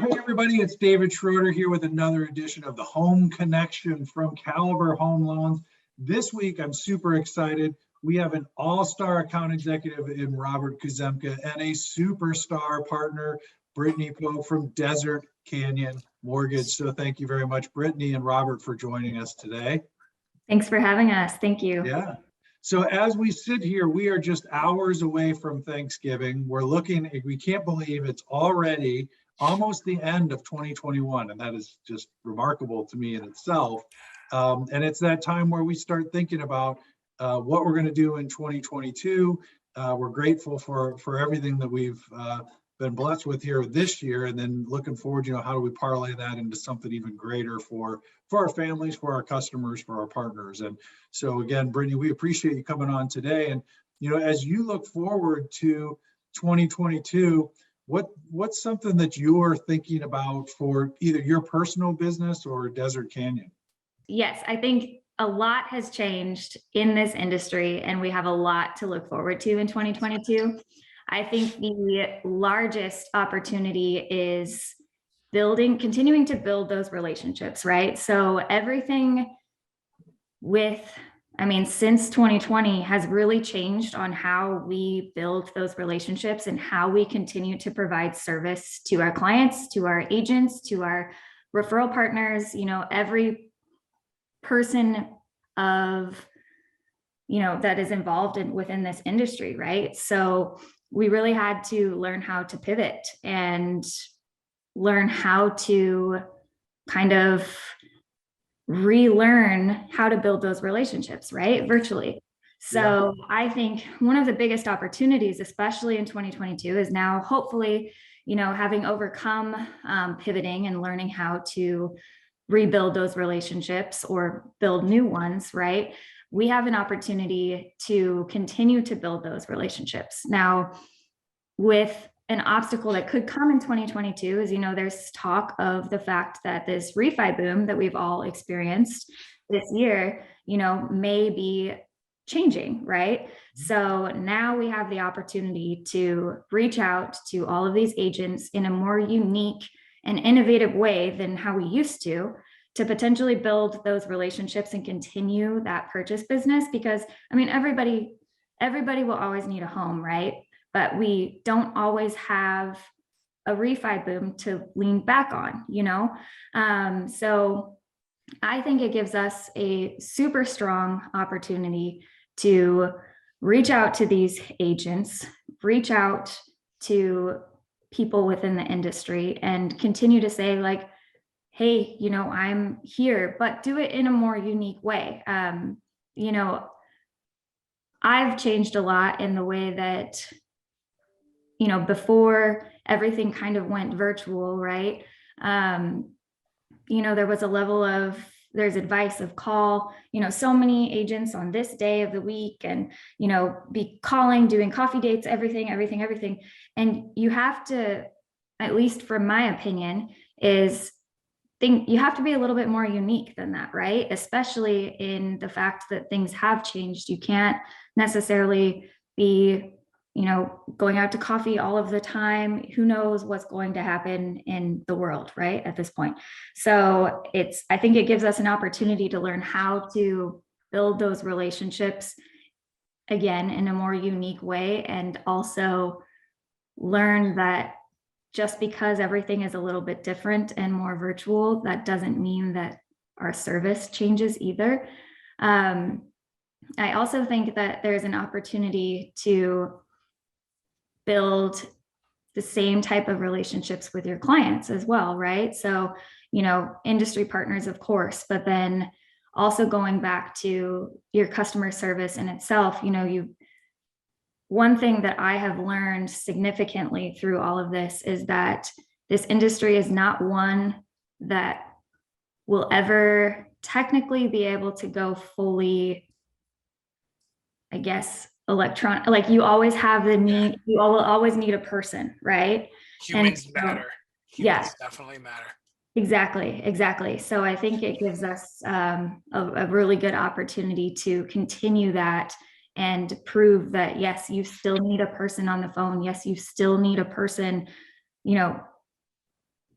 right, hey everybody, it's David Schroeder here with another edition of the Home Connection from Caliber Home Loans. This week, I'm super excited. We have an all-star account executive in Robert Kuzemka and a superstar partner, Brittney Pogue from Desert Canyon Mortgage. So thank you very much, Brittney and Robert, for joining us today. Thanks for having us. Thank you. Yeah. So as we sit here, we are just hours away from Thanksgiving. We can't believe it's already almost the end of 2021. And that is just remarkable to me in itself. And it's that time where we start thinking about what we're going to do in 2022. We're grateful for everything that we've been blessed with here this year, and then looking forward, how do we parlay that into something even greater for our families, for our customers, for our partners. And so again, Brittney, we appreciate you coming on today. And as you look forward to 2022, what's something that you're thinking about for either your personal business or Desert Canyon? Yes, I think a lot has changed in this industry, and we have a lot to look forward to in 2022. I think the largest opportunity is continuing to build those relationships, right? So everything since 2020 has really changed on how we build those relationships and how we continue to provide service to our clients, to our agents, to our referral partners, every person that is involved within this industry, right? So we really had to learn how to pivot and learn how to kind of relearn how to build those relationships, right? Virtually. So yeah. I think one of the biggest opportunities, especially in 2022, is now hopefully, having overcome pivoting and learning how to rebuild those relationships or build new ones, right? We have an opportunity to continue to build those relationships. Now, with an obstacle that could come in 2022 is, there's talk of the fact that this refi boom that we've all experienced this year, may be changing, right? So now we have the opportunity to reach out to all of these agents in a more unique and innovative way than how we used to potentially build those relationships and continue that purchase business. Because everybody will always need a home, right? But we don't always have a refi boom to lean back on, So I think it gives us a super strong opportunity to reach out to these agents, reach out to people within the industry and continue to say like, hey, I'm here, but do it in a more unique way. I've changed a lot in the way that, before everything kind of went virtual, right? There was a level of, there's advice of call, so many agents on this day of the week and, be calling, doing coffee dates, everything. And you have to, at least from my opinion, you have to be a little bit more unique than that, right? Especially in the fact that things have changed. You can't necessarily be, going out to coffee all of the time. Who knows what's going to happen in the world, right? At this point. So I think it gives us an opportunity to learn how to build those relationships again in a more unique way, and also learn that just because everything is a little bit different and more virtual, that doesn't mean that our service changes either. I also think that there's an opportunity to build the same type of relationships with your clients as well, right? So, industry partners, of course, but then also going back to your customer service in itself, one thing that I have learned significantly through all of this is that this industry is not one that will ever technically be able to go fully, I guess, electronic. Like you always have the need, you will always need a person, right? Humans matter. Humans definitely matter. Exactly. So I think it gives us a really good opportunity to continue that and prove that, yes, you still need a person on the phone. Yes, you still need a person,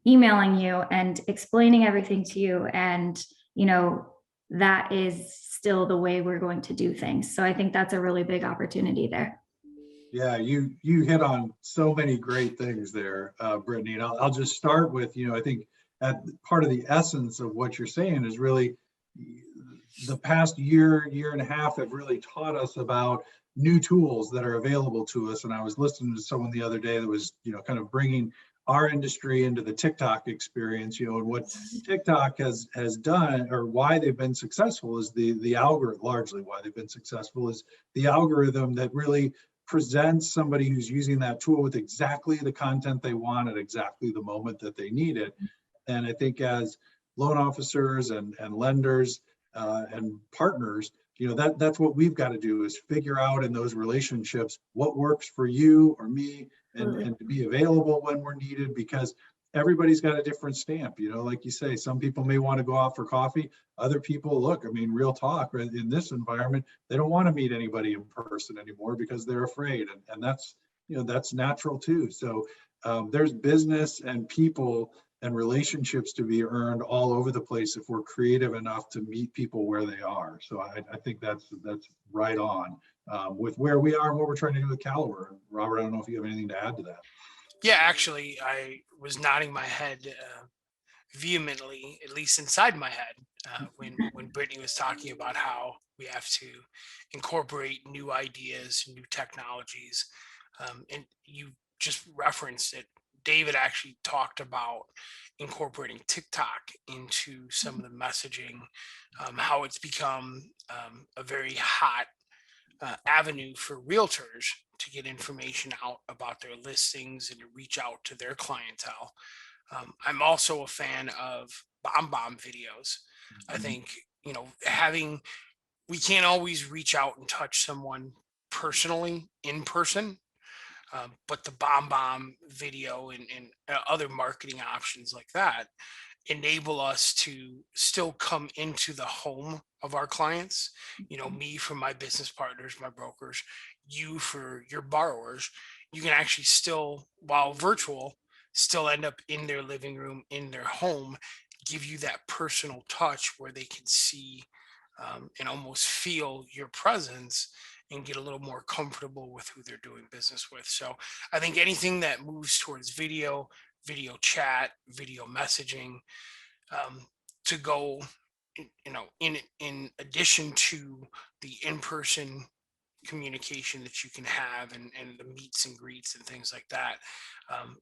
emailing you and explaining everything to you. And, you know, that is still the way we're going to do things. So I think that's a really big opportunity there. Yeah, you hit on so many great things there, Brittney. And I'll just start with, I think at part of the essence of what you're saying is really the past year and a half have really taught us about new tools that are available to us. And I was listening to someone the other day that was, kind of bringing our industry into the TikTok experience, and what TikTok has done, or why they've been successful, is the algorithm. Largely why they've been successful is the algorithm that really presents somebody who's using that tool with exactly the content they want at exactly the moment that they need it. And I think as loan officers and lenders and partners, that's what we've got to do, is figure out in those relationships what works for you or me, and to be available when we're needed, because everybody's got a different stamp. Like you say, some people may want to go out for coffee. Other people, look, I mean, real talk, right? In this environment, they don't want to meet anybody in person anymore because they're afraid. And that's, that's natural too. So there's business and people and relationships to be earned all over the place if we're creative enough to meet people where they are. So I think that's right on with where we are and what we're trying to do with Caliber. Robert, I don't know if you have anything to add to that. Yeah, actually, I was nodding my head vehemently, at least inside my head, when Brittney was talking about how we have to incorporate new ideas, new technologies, and you just referenced it. David actually talked about incorporating TikTok into some of the messaging, how it's become a very hot avenue for realtors to get information out about their listings and to reach out to their clientele. I'm also a fan of bomb videos. I think, we can't always reach out and touch someone personally in person, but the bomb video and other marketing options like that enable us to still come into the home of our clients, me for my business partners, my brokers, you for your borrowers. You can actually still, while virtual, still end up in their living room, in their home, give you that personal touch where they can see and almost feel your presence and get a little more comfortable with who they're doing business with. So I think anything that moves towards video chat, video messaging, to go, in addition to the in-person communication that you can have and the meets and greets and things like that,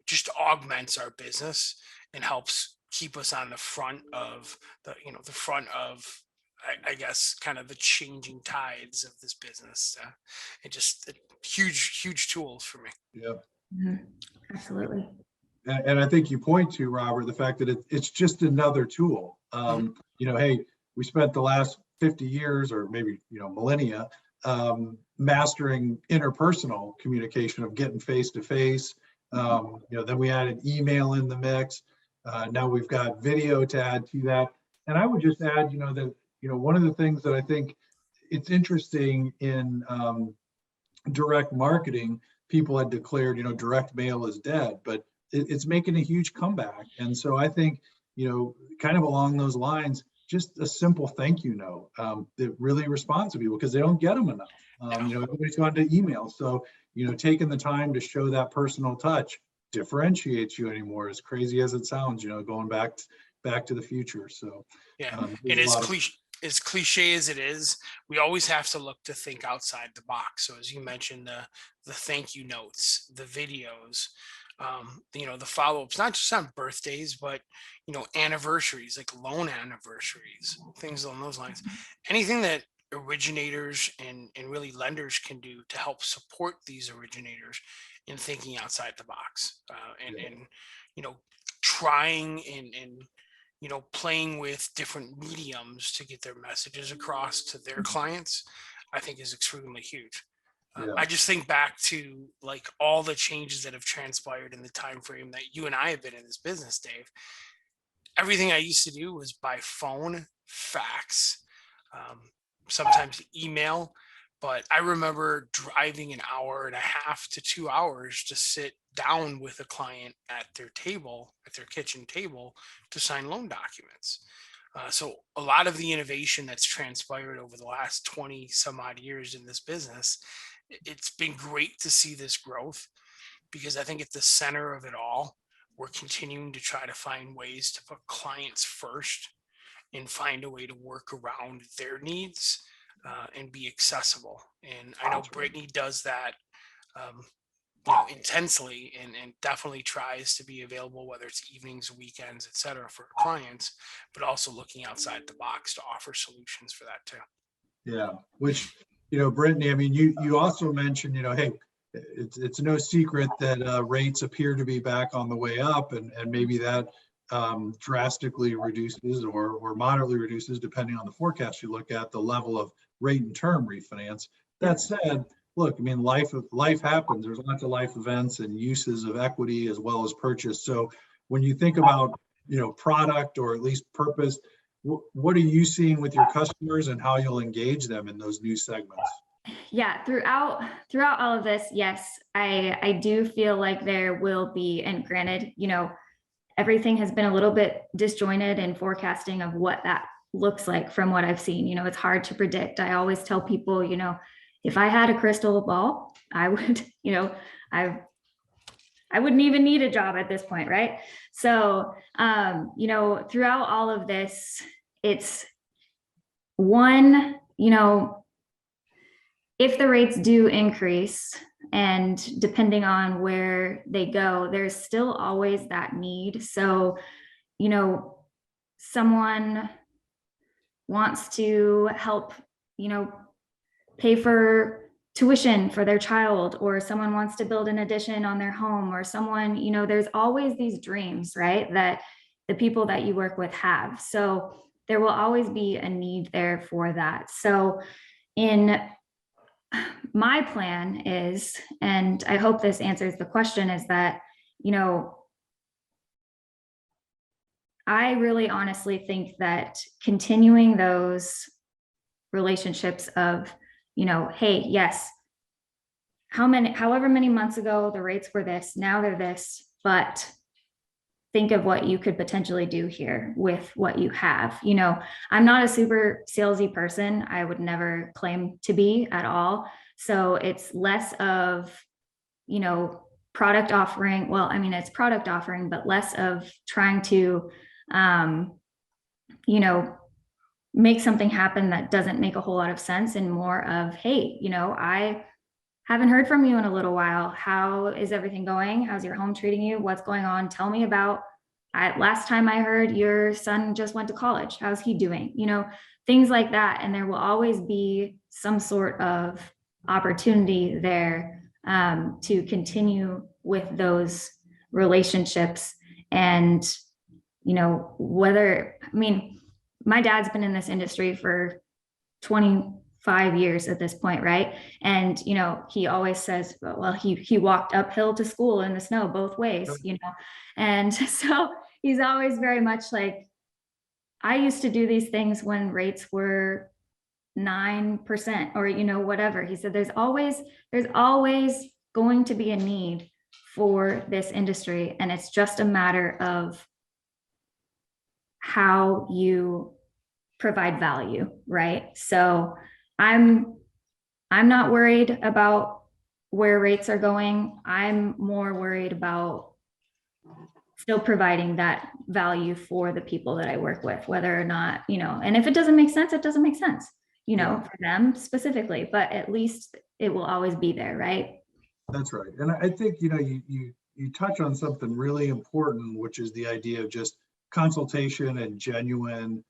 just augments our business and helps keep us on the front of I guess kind of the changing tides of this business. Huge tools for me. Yeah. Absolutely. And I think you point to, Robert, the fact that it's just another tool. Hey, we spent the last 50 years or maybe, millennia, mastering interpersonal communication, of getting face to face. Then we added email in the mix. Now we've got video to add to that. And I would just add, that, one of the things that I think it's interesting in direct marketing, people had declared, direct mail is dead, but it's making a huge comeback. And so I think, kind of along those lines, just a simple thank you note that really responds to people, because they don't get them enough. Everybody's gone to email. So, taking the time to show that personal touch differentiates you anymore, as crazy as it sounds, going back to the future. So yeah, it is as cliche as it is, we always have to look to think outside the box. So as you mentioned, the thank you notes, the videos, the follow-ups, not just on birthdays, but anniversaries, like loan anniversaries, things along those lines. Anything that originators and really lenders can do to help support these originators in thinking outside the box, and trying and playing with different mediums to get their messages across to their clients, I think is extremely huge. I just think back to like all the changes that have transpired in the time frame that you and I have been in this business, Dave. Everything I used to do was by phone, fax, sometimes email, But I remember driving an hour and a half to 2 hours to sit down with a client at their table, at their kitchen table, to sign loan documents. So a lot of the innovation that's transpired over the last 20 some odd years in this business, it's been great to see this growth, because I think at the center of it all, we're continuing to try to find ways to put clients first and find a way to work around their needs, and be accessible. And I know That's right. Brittney does that, um, intensely, and definitely tries to be available, whether it's evenings, weekends, et cetera, for her clients, but also looking outside the box to offer solutions for that too. Yeah, which, Brittany, I mean, you also mentioned, hey, it's no secret that rates appear to be back on the way up, and maybe that drastically reduces or moderately reduces, depending on the forecast you look at, the level of rate and term refinance. That said, look, I mean, life happens. There's lots of life events and uses of equity as well as purchase. So when you think about, product or at least purpose, what are you seeing with your customers and how you'll engage them in those new segments? Yeah, throughout all of this, yes, I do feel like there will be, and granted, everything has been a little bit disjointed in forecasting of what that looks like from what I've seen. It's hard to predict. I always tell people, if I had a crystal ball, I would, I wouldn't even need a job at this point, right? So, throughout all of this, it's one, if the rates do increase, and depending on where they go, there's still always that need. So, someone wants to help, pay for tuition for their child, or someone wants to build an addition on their home, or someone, there's always these dreams, right, that the people that you work with have. So there will always be a need there for that. So in my plan is, and I hope this answers the question, is that, I really honestly think that continuing those relationships of, hey, yes, however many months ago the rates were this, now they're this, but think of what you could potentially do here with what you have. I'm not a super salesy person. I would never claim to be at all. So it's less of, product offering. Well, I mean, it's product offering, but less of trying to, make something happen that doesn't make a whole lot of sense, and more of, hey, I haven't heard from you in a little while. How is everything going? How's your home treating you? What's going on? Tell me about, last time I heard your son just went to college. How's he doing? Things like that. And there will always be some sort of opportunity there to continue with those relationships. And, my dad's been in this industry for 25 years at this point, right? And, he always says, well, he walked uphill to school in the snow both ways, and so he's always very much like, I used to do these things when rates were 9% or, whatever. He said, there's always going to be a need for this industry. And it's just a matter of how you provide value, right? So I'm not worried about where rates are going. I'm more worried about still providing that value for the people that I work with, whether or not, and if it doesn't make sense, it doesn't make sense, for them specifically, but at least it will always be there, right? That's right. And I think, you touch on something really important, which is the idea of just consultation and genuine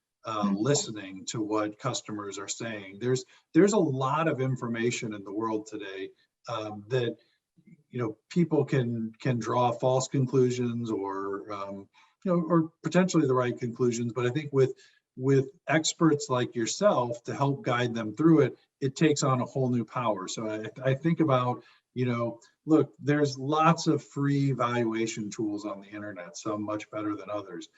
listening to what customers are saying. There's a lot of information in the world today that people can draw false conclusions or or potentially the right conclusions. But I think with experts like yourself to help guide them through it, it takes on a whole new power. So I think about, look, there's lots of free valuation tools on the internet, some much better than others.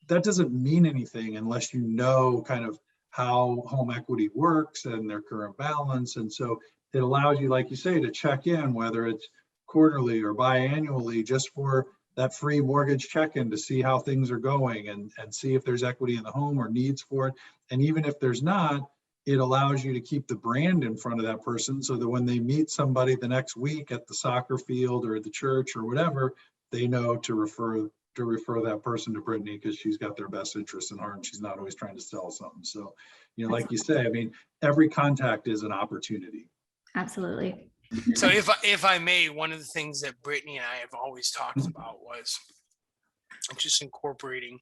That doesn't mean anything unless kind of how home equity works and their current balance. And so it allows you, like you say, to check in, whether it's quarterly or biannually, just for that free mortgage check-in to see how things are going and see if there's equity in the home or needs for it. And even if there's not, it allows you to keep the brand in front of that person so that when they meet somebody the next week at the soccer field or at the church or whatever, they know to refer that person to Brittney because she's got their best interests in heart and she's not always trying to sell something. So, like you say, I mean, every contact is an opportunity. Absolutely. So if I may, one of the things that Brittney and I have always talked about was just incorporating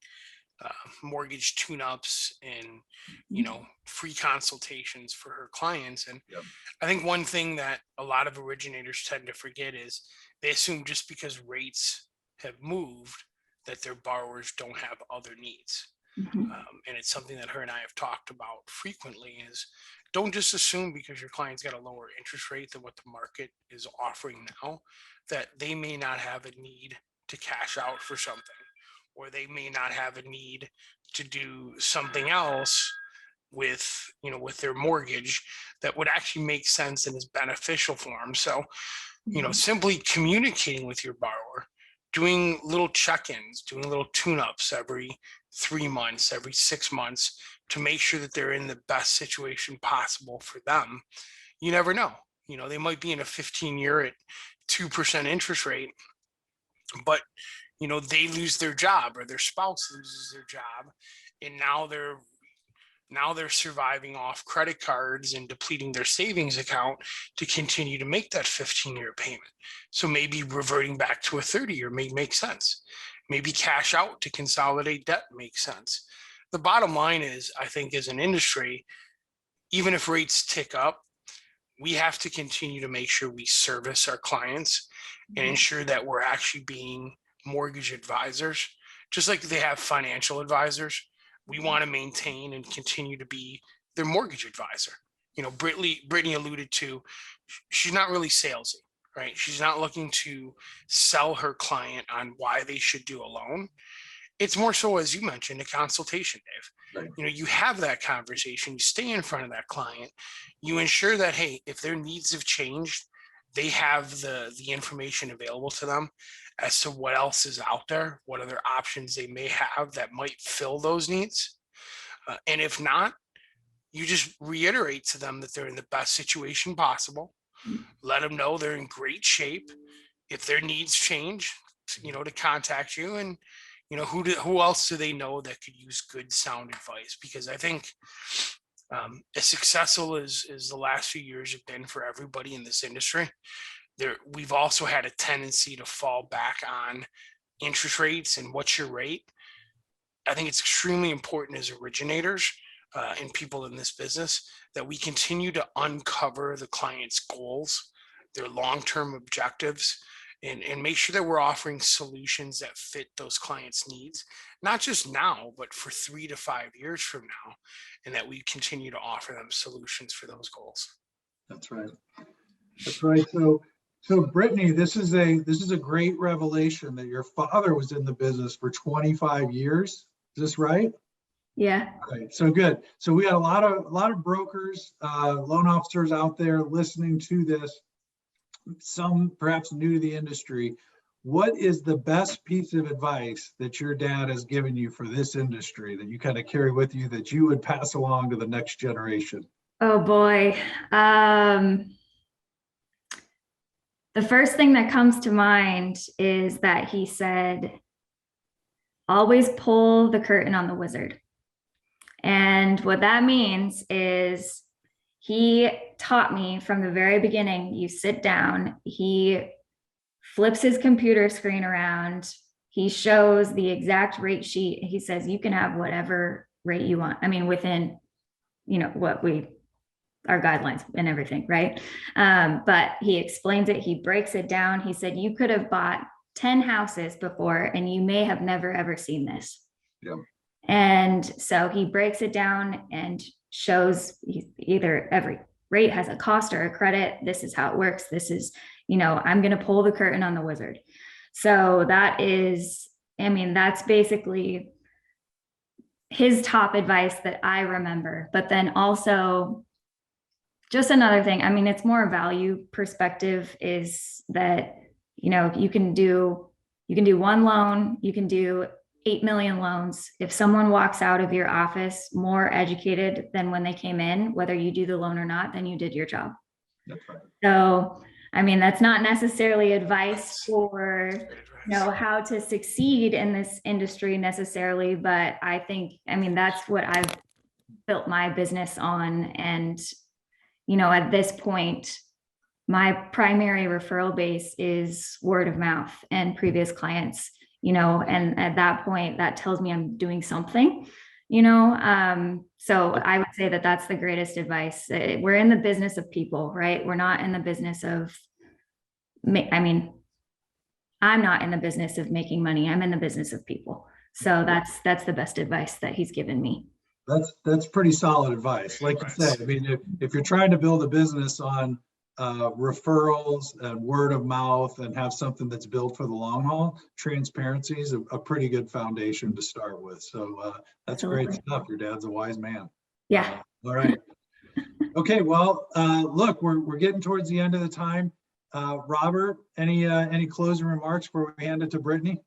mortgage tune-ups and free consultations for her clients. And Yep. I think one thing that a lot of originators tend to forget is they assume just because rates have moved that their borrowers don't have other needs. Mhm. And it's something that her and I have talked about frequently is don't just assume because your client's got a lower interest rate than what the market is offering now, that they may not have a need to cash out for something, or they may not have a need to do something else with, with their mortgage that would actually make sense and is beneficial for them. So, simply communicating with your borrower, doing little check-ins, doing little tune-ups every 3 months, every 6 months to make sure that they're in the best situation possible for them. You never know. They might be in a 15-year at 2% interest rate, but they lose their job or their spouse loses their job, and now they're surviving off credit cards and depleting their savings account to continue to make that 15-year payment. So maybe reverting back to a 30-year may make sense. Maybe cash out to consolidate debt makes sense. The bottom line is, I think as an industry, even if rates tick up, we have to continue to make sure we service our clients and ensure that we're actually being mortgage advisors, just like they have financial advisors. We want to maintain and continue to be their mortgage advisor. Brittney alluded to, she's not really salesy, right? She's not looking to sell her client on why they should do a loan. It's more so, as you mentioned, a consultation, Dave. Right. You have that conversation, you stay in front of that client, you ensure that, hey, if their needs have changed, they have the information available to them as to what else is out there, what other options they may have that might fill those needs. And if not, you just reiterate to them that they're in the best situation possible. Let them know they're in great shape. If their needs change, to contact you. And who else do they know that could use good sound advice? Because I think as successful as the last few years have been for everybody in this industry, we've also had a tendency to fall back on interest rates and what's your rate. I think it's extremely important as originators and people in this business that we continue to uncover the client's goals, their long-term objectives, and make sure that we're offering solutions that fit those clients' needs, not just now, but for 3 to 5 years from now, and that we continue to offer them solutions for those goals. That's right. That's right. So Brittney, this is a great revelation that your father was in the business for 25 years. Is this right? Yeah. Right. So good. So we got a lot of brokers, loan officers out there listening to this, some perhaps new to the industry. What is the best piece of advice that your dad has given you for this industry that you kind of carry with you that you would pass along to the next generation? Oh boy. The first thing that comes to mind is that he said, always pull the curtain on the wizard. And what that means is he taught me from the very beginning, you sit down, he flips his computer screen around, he shows the exact rate sheet. He says, you can have whatever rate you want. I mean, within, our guidelines and everything, right? But he explains it, he breaks it down. He said, you could have bought 10 houses before and you may have never, ever seen this. Yep. And so he breaks it down and shows either every rate has a cost or a credit. This is how it works. This is, I'm going to pull the curtain on the wizard. So that's basically his top advice that I remember. But then also, just another thing, I mean, it's more value perspective, is that, you know, you can do one loan, you can do 8 million loans. If someone walks out of your office more educated than when they came in, whether you do the loan or not, then you did your job. That's right. So, I mean, that's not necessarily advice That's for, great you know, how to succeed in this industry necessarily, but I think, I mean, that's what I've built my business on. And, you know, at this point, my primary referral base is word of mouth and previous clients, you know, and at that point, that tells me I'm doing something, you know. So I would say that that's the greatest advice. We're in the business of people, right? We're not in the business of, I mean, I'm not in the business of making money. I'm in the business of people. So that's the best advice that he's given me. That's pretty solid advice. Like you said, I mean, if you're trying to build a business on referrals and word of mouth and have something that's built for the long haul, transparency is a pretty good foundation to start with. So that's great Absolutely. stuff. Your dad's a wise man. Yeah. All right. Okay. Well, look, we're getting towards the end of the time. Robert, any closing remarks before we hand it to Brittney?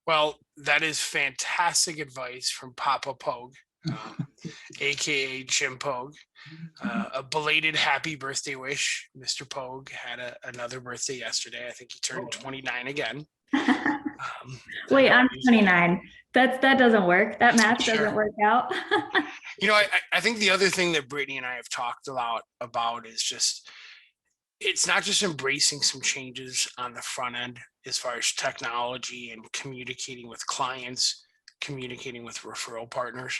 Well, that is fantastic advice from Papa Pogue, aka Jim Pogue. A belated happy birthday wish. Mr. Pogue had another birthday yesterday. I think he turned 29 again. Wait, I'm 29. That doesn't work. That math doesn't work out. You know, I think the other thing that Brittney and I have talked a lot about is just, it's not just embracing some changes on the front end as far as technology and communicating with clients, communicating with referral partners.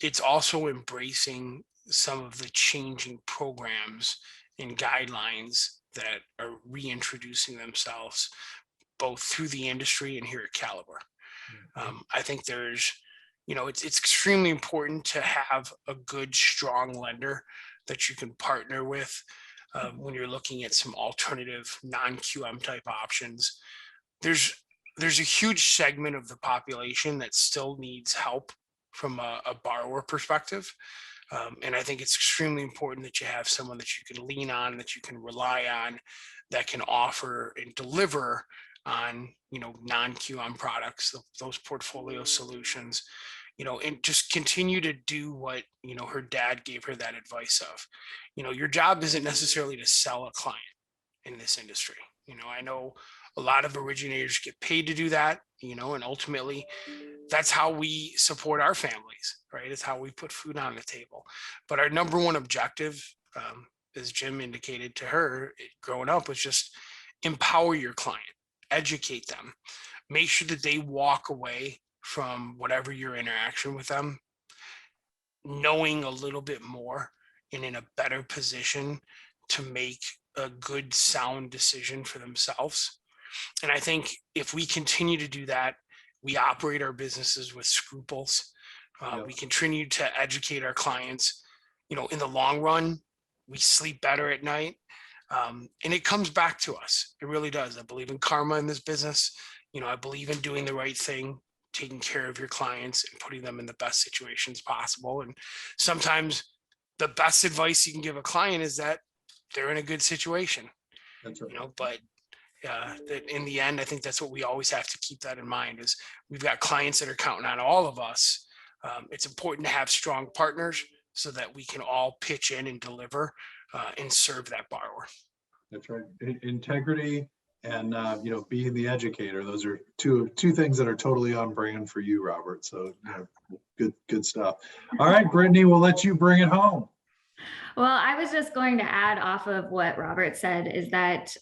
It's also embracing some of the changing programs and guidelines that are reintroducing themselves both through the industry and here at Caliber. I think there's, you know, it's extremely important to have a good, strong lender that you can partner with when you're looking at some alternative non-QM type options. There's a huge segment of the population that still needs help from a borrower perspective. And I think it's extremely important that you have someone that you can lean on, that you can rely on, that can offer and deliver on, you know, non-QM products, those portfolio solutions, you know, and just continue to do what, you know, her dad gave her that advice of. You know, your job isn't necessarily to sell a client in this industry. You know, I know a lot of originators get paid to do that, you know, and ultimately that's how we support our families, right? It's how we put food on the table. But our number one objective, as Jim indicated to her growing up, was just empower your client, educate them, make sure that they walk away from whatever your interaction with them, knowing a little bit more and in a better position to make a good, sound decision for themselves. And I think if we continue to do that, we operate our businesses with scruples. We continue to educate our clients. You know, in the long run, we sleep better at night. And it comes back to us. It really does. I believe in karma in this business. You know, I believe in doing the right thing, taking care of your clients and putting them in the best situations possible. And sometimes the best advice you can give a client is that they're in a good situation. That's right. You know, but that in the end, I think that's what we always have to keep that in mind, is we've got clients that are counting on all of us. It's important to have strong partners so that we can all pitch in and deliver and serve that borrower. That's right. Integrity and, you know, being the educator. Those are two things that are totally on brand for you, Robert. So good stuff. All right, Brittney, we'll let you bring it home. Well, I was just going to add off of what Robert said, is that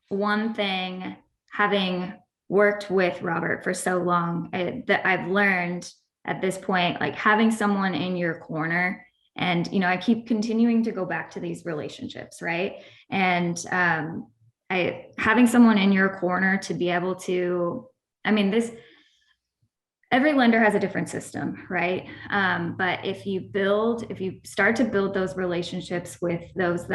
one thing, having worked with Robert for so long, that I've learned at this point, like having someone in your corner. And, you know, I keep continuing to go back to these relationships, right? And having someone in your corner to be able to, I mean, every lender has a different system, right? But if you start to build those relationships with those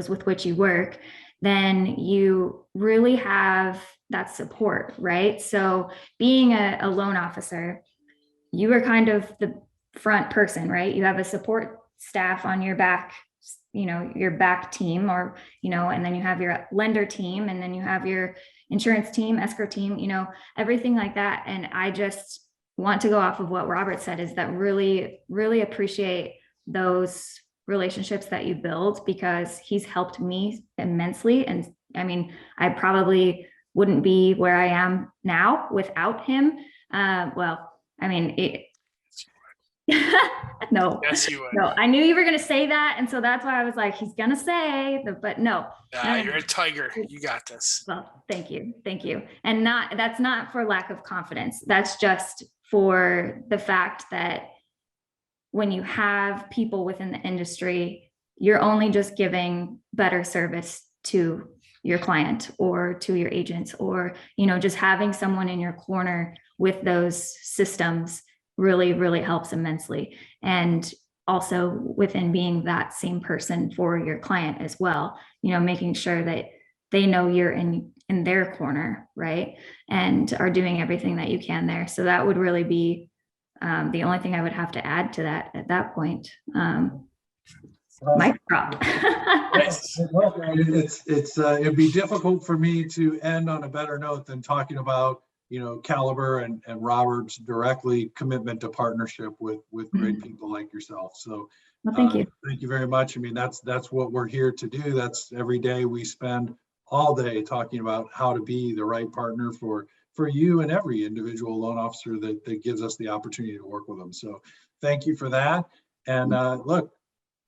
with which you work, then you really have that support, right? So being a loan officer, you are kind of the front person, right? You have a support staff on your back, your back team, or, and then you have your lender team, and then you have your insurance team, escrow team, everything like that. And I just want to go off of what Robert said, is that really, really appreciate those relationships that you build, because he's helped me immensely. And I mean, I probably wouldn't be where I am now without him. No, Yes, you would. no, I knew you were going to say that. And so that's why I was like, he's going to say, but no. You're a tiger. You got this. Well, thank you. Thank you. And that's not for lack of confidence. That's just for the fact that when you have people within the industry, you're only just giving better service to your client or to your agents, or, just having someone in your corner with those systems really, really helps immensely. And also within being that same person for your client as well, making sure that they know you're in their corner, right? And are doing everything that you can there. So that would really be the only thing I would have to add to that at that point. Mic drop. It'd be difficult for me to end on a better note than talking about, Caliber and Robert's directly commitment to partnership with great people like yourself. So well, thank you. Thank you very much. I mean, that's what we're here to do. That's every day we spend all day talking about how to be the right partner for you and every individual loan officer that gives us the opportunity to work with them. So thank you for that. And look,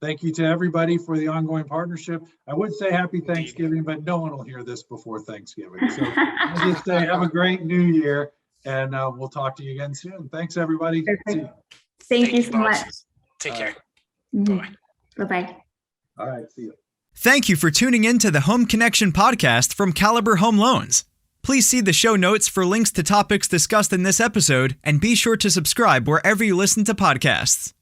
thank you to everybody for the ongoing partnership. I would say happy Thanksgiving, but no one will hear this before Thanksgiving. So I'll just say have a great new year, and we'll talk to you again soon. Thanks, everybody. Thank you so much. Take care. Bye. Bye-bye. All right, see you. Thank you for tuning in to the Home Connection podcast from Caliber Home Loans. Please see the show notes for links to topics discussed in this episode, and be sure to subscribe wherever you listen to podcasts.